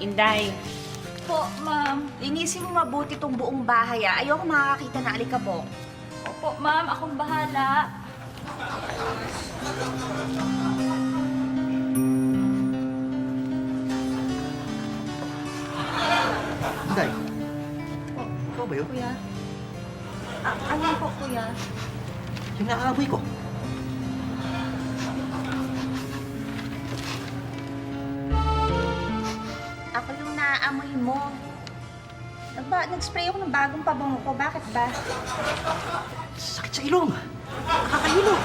Inday, Po, ma'am. linisin mo mabuti tong buong bahay, ah. Ayoko makakita na alikabok. Opo, ma'am. Akong bahala. Inday, Po, ikaw ba yun? kuya. Ano po, kuya? Yung naaamoy ko. Ako yung naaamoy mo. Nag-spray ako ng bagong pabango ko. Bakit ba? Sakit sa ilong. Nakakahilo.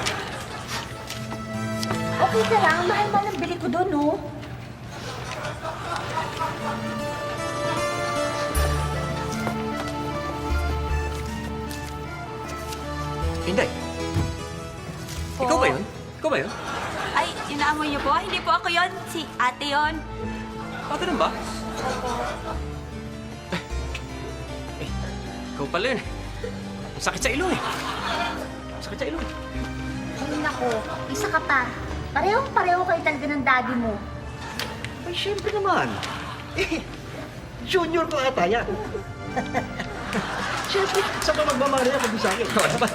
Okay ka lang. Ang mahal-mahal ang bili ko doon, oh. Inday, Po. ikaw ba yun? Ikaw ba yun? Ay, inaamoy niyo po? Hindi po ako yon. Si ate yon. Ganun ba? Eh, ikaw pala yun. Ang sakit sa ilong eh. Ang sakit sa ilong. Ay, nako. Isa ka pa. Parehong-pareho kayo talaga ng daddy mo. Ay, syempre naman. Eh, junior ko ata yan. Syempre, saan ba magmamahal yan kung sa akin? Oo naman.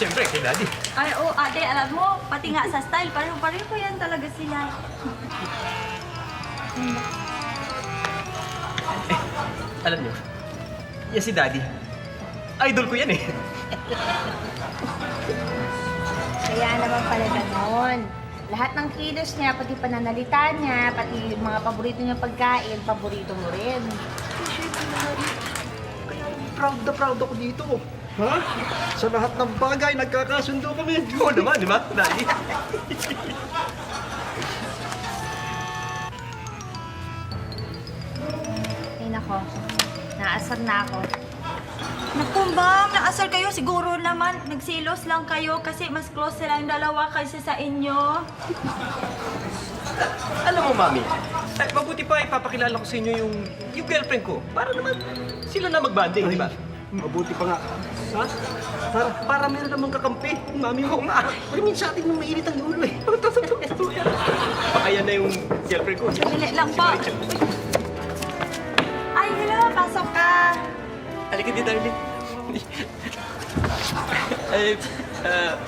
Syempre, kay daddy. Ay, oh, ate, alam mo, pati nga sa style, pareho-pareho ko yan talaga sila. Alam niyo, yan si daddy. Idol ko yan eh. Kaya naman pala ganon. Lahat ng kilos niya, pati pananalita niya, pati yung mga paborito niyang pagkain, paborito mo rin. Kaya proud na proud ako dito. Ha? Sa lahat ng bagay, nagkakasundo kami. Oo naman, di ba, daddy? Ay, nako. Naasar na ako. Naku, ma'am, naasar kayo. Siguro naman, nagsilos lang kayo kasi mas close sila yung dalawa kaysa sa inyo. Alam mo, mami, mabuti pa ipapakilala ko sa inyo yung girlfriend ko. Para naman sila na mag-banding, di ba? Mabuti pa nga. Ha? Para meron namang kakampi. Mami mo nga. Pero minsan atin nung mainit ang ulo eh. Baka yan na yung girlfriend ko. Sandali lang po. Ay, hello, pasok ka. Halika dito, darling.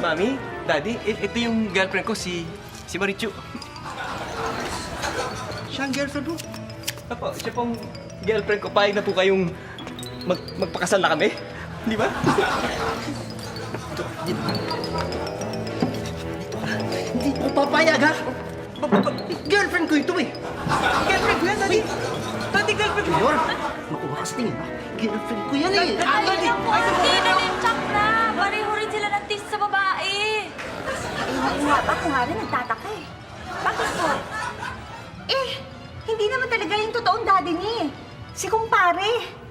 Mami, daddy, ito yung girlfriend ko, si Marichu. Siya ang girlfriend mo? Apo, siya pong girlfriend ko. Payag na po kayong magpakasal na kami. Di ba? Hindi ko papayag, ha? Girlfriend ko ito eh. Girlfriend ko yan, daddy. Daddy, girlfriend ko. Mayor, makuha ka sa tingin, ha? Girlfriend ko yan eh. Ay, naku, hindi na din check na. Pareho rin sila ng taste sa babae. Ay, nga ba? Ako nga rin nagtataka eh. Bakit po? Eh, hindi naman talaga yung totoong daddy niya eh. Si kumpare.